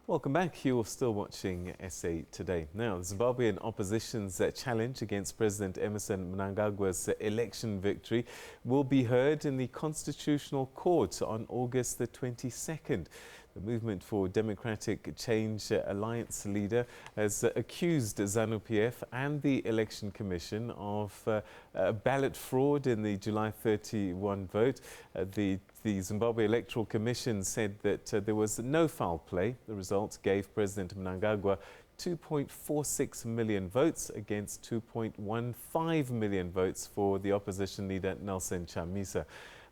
Welcome back. You're still watching SA Today. Now, the Zimbabwean opposition's challenge against President Emmerson Mnangagwa's election victory will be heard in the Constitutional Court on August the 22nd. The Movement for Democratic Change Alliance leader has accused ZANU-PF and the Election Commission of ballot fraud in the July 31 vote. The Zimbabwe Electoral Commission said that there was no foul play. The results gave President Mnangagwa 2.46 million votes against 2.15 million votes for the opposition leader Nelson Chamisa.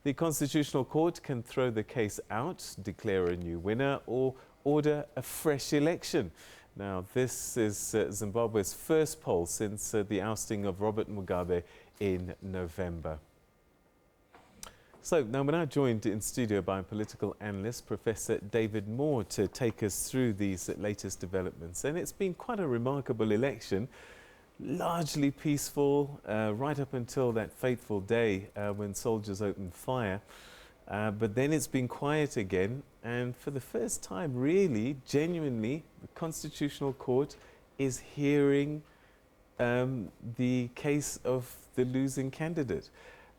The Constitutional Court can throw the case out, declare a new winner, or order a fresh election. Now, this is Zimbabwe's first poll since the ousting of Robert Mugabe in November. So now we're now joined in studio by political analyst Professor David Moore to take us through these latest developments. And it's been quite a remarkable election, largely peaceful, right up until that fateful day when soldiers opened fire. But then it's been quiet again, and for the first time, really, genuinely, the Constitutional Court is hearing the case of the losing candidate.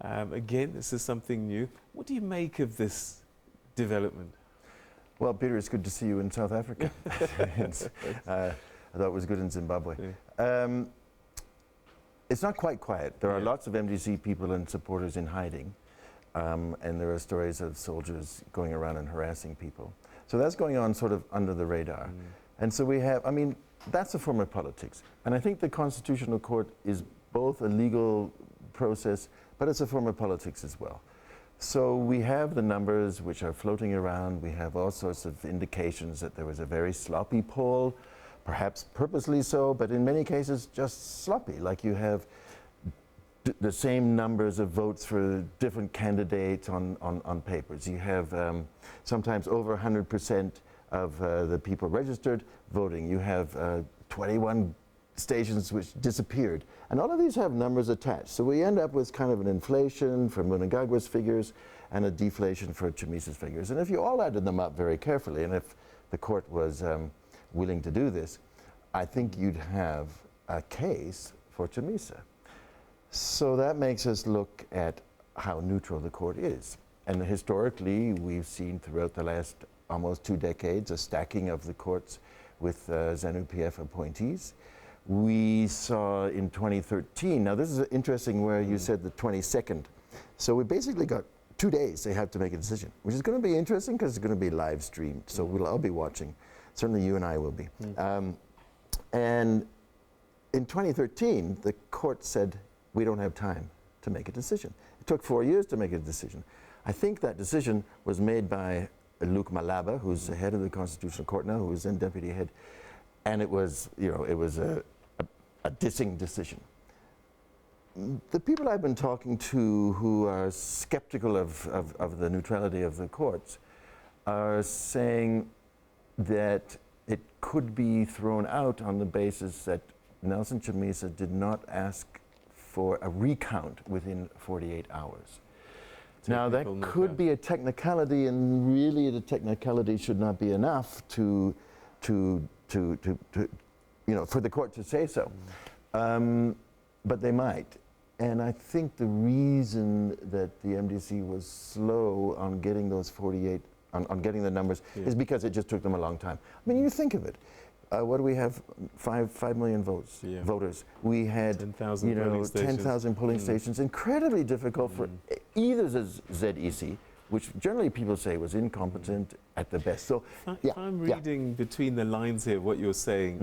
Again, this is something new. What do you make of this development? Well, Peter, it's good to see you in South Africa. I thought it was good in Zimbabwe. Yeah. It's not quite quiet. There are lots of MDC people and supporters in hiding, and there are stories of soldiers going around and harassing people. So that's going on sort of under the radar. And so we have, I mean, that's a form of politics. And I think the Constitutional Court is both a legal process, but it's a form of politics as well. So we have the numbers which are floating around. We have all sorts of indications that there was a very sloppy poll, perhaps purposely so, but in many cases just sloppy. Like you have the same numbers of votes for different candidates on papers. You have sometimes over 100% of the people registered voting. You have 21 stations which disappeared. And all of these have numbers attached. So we end up with kind of an inflation for Mnangagwa's figures and a deflation for Chamisa's figures. And if you all added them up very carefully, and if the court was willing to do this, I think you'd have a case for Chamisa. So that makes us look at how neutral the court is. And historically, we've seen throughout the last almost 2 decades a stacking of the courts with ZANU-PF appointees. We saw in 2013, now this is interesting where you said the 22nd. So we basically got 2 days they have to make a decision, which is going to be interesting because it's going to be live streamed. So we'll all be watching. Certainly you and I will be. And in 2013, the court said, we don't have time to make a decision. It took 4 years to make a decision. I think that decision was made by Luke Malaba, who's the head of the Constitutional Court now, who was then deputy head. And it was, you know, it was a dissing decision. The people I've been talking to who are skeptical of the neutrality of the courts are saying that it could be thrown out on the basis that Nelson Chamisa did not ask for a recount within 48 hours. Now that could be a technicality, and really the technicality should not be enough to you know, for the court to say so. But they might. And I think the reason that the MDC was slow on getting those 48, on getting the numbers, is because it just took them a long time. I mean, you think of it. What do we have? 5 million votes, voters. We had 10,000 polling stations. Incredibly difficult for either the ZEC, which generally people say was incompetent at the best. So, if I'm reading between the lines here what you're saying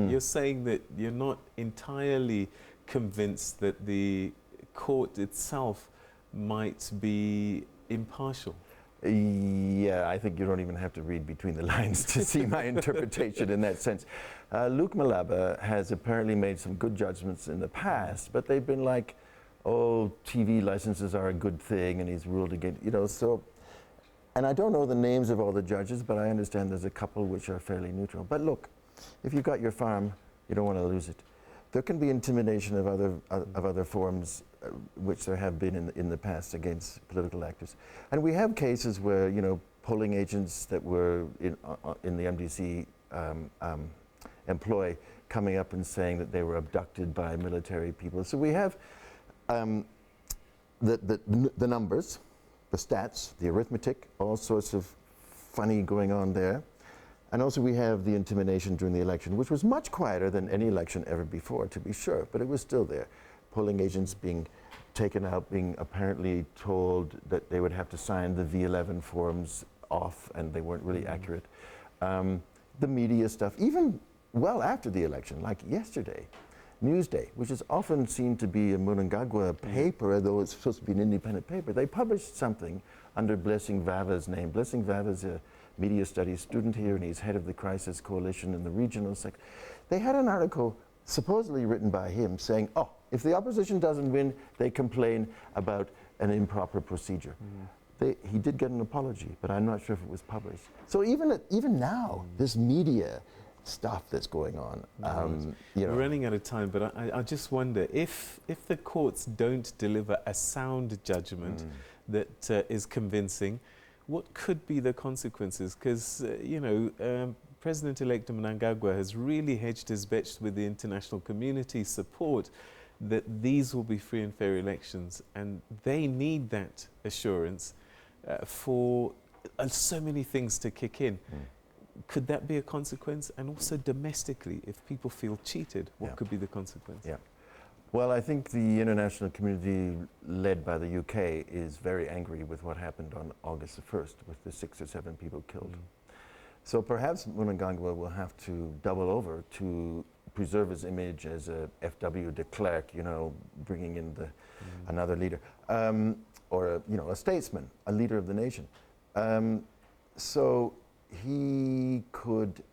that you're not entirely convinced that the court itself might be impartial. Yeah, I think you don't even have to read between the lines to see my interpretation in that sense. Luke Malaba has apparently made some good judgments in the past, but they've been like, oh, TV licenses are a good thing, and he's ruled against, you know, so. And I don't know the names of all the judges, but I understand there's a couple which are fairly neutral. But look, if you've got your farm, you don't want to lose it. There can be intimidation of other forms, which there have been in the past against political actors. And we have cases where, you know, polling agents that were in the MDC employ coming up and saying that they were abducted by military people. So we have the numbers, the stats, the arithmetic, all sorts of funny going on there. And also we have the intimidation during the election, which was much quieter than any election ever before, to be sure, but it was still there. Polling agents being taken out, being apparently told that they would have to sign the V11 forms off, and they weren't really accurate. The media stuff, even well after the election, like yesterday, Newsday, which is often seen to be a Mnangagwa paper, although it's supposed to be an independent paper, they published something under Blessing Vava's name. Blessing Vava's a media studies student here, and he's head of the Crisis Coalition in the regional sector. They had an article supposedly written by him saying, oh, if the opposition doesn't win, they complain about an improper procedure. He did get an apology, but I'm not sure if it was published. So even now, this media stuff that's going on. You know. We're running out of time, but I just wonder if the courts don't deliver a sound judgment that is convincing, what could be the consequences? Because President-elect Mnangagwa has really hedged his bets with the international community's support that these will be free and fair elections, and they need that assurance for so many things to kick in. Could that be a consequence? And also domestically, if people feel cheated, what could be the consequence? Yeah. Well, I think the international community, led by the UK, is very angry with what happened on August the 1st, with the 6 or 7 people killed. So perhaps Mnangagwa will have to double over to preserve his image as a FW de Klerk, bringing in another leader, or a statesman, a leader of the nation. So he could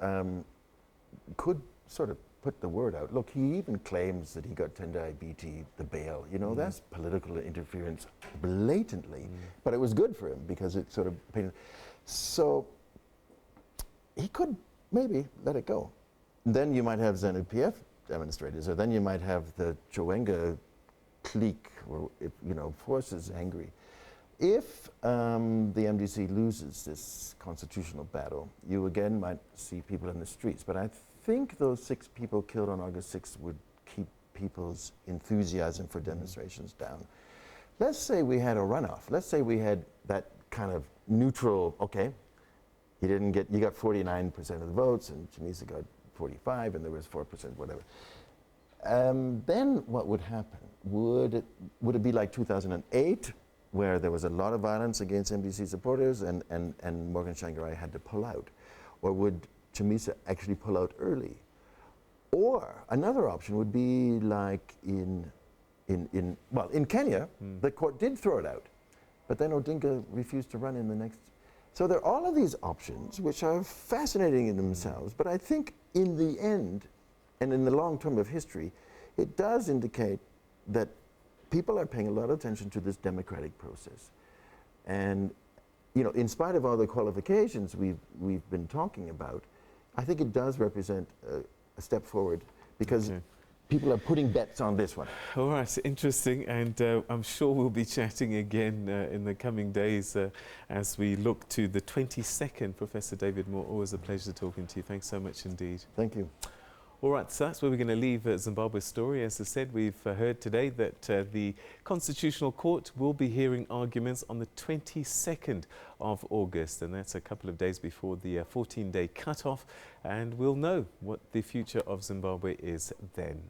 sort of put the word out. Look, he even claims that he got Tendai Biti the bail. That's political interference blatantly, but it was good for him because it sort of painted. So he could maybe let it go. Then you might have ZANU-PF demonstrators, or then you might have the Chiwenga clique, or forces angry. If the MDC loses this constitutional battle, you again might see people in the streets. But I think those 6 people killed on August 6th would keep people's enthusiasm for demonstrations down. Let's say we had a runoff. Let's say we had that kind of neutral, okay, you got 49% of the votes, and Chamisa got 45, and there was 4%, whatever. Then what would happen? Would it be like 2008, where there was a lot of violence against MDC supporters and Morgan Tsvangirai had to pull out? Or would Chamisa actually pull out early? Or another option would be like in Kenya, the court did throw it out, but then Odinga refused to run in the next. So there are all of these options, which are fascinating in themselves, but I think in the end, and in the long term of history, it does indicate that people are paying a lot of attention to this democratic process. And, in spite of all the qualifications we've been talking about, I think it does represent a step forward, because people are putting bets on this one. All right, interesting, and I'm sure we'll be chatting again in the coming days as we look to the 22nd. Professor David Moore, always a pleasure talking to you. Thanks so much indeed. Thank you. All right, so that's where we're going to leave Zimbabwe's story. As I said, we've heard today that the Constitutional Court will be hearing arguments on the 22nd of August, and that's a couple of days before the 14-day cutoff, and we'll know what the future of Zimbabwe is then.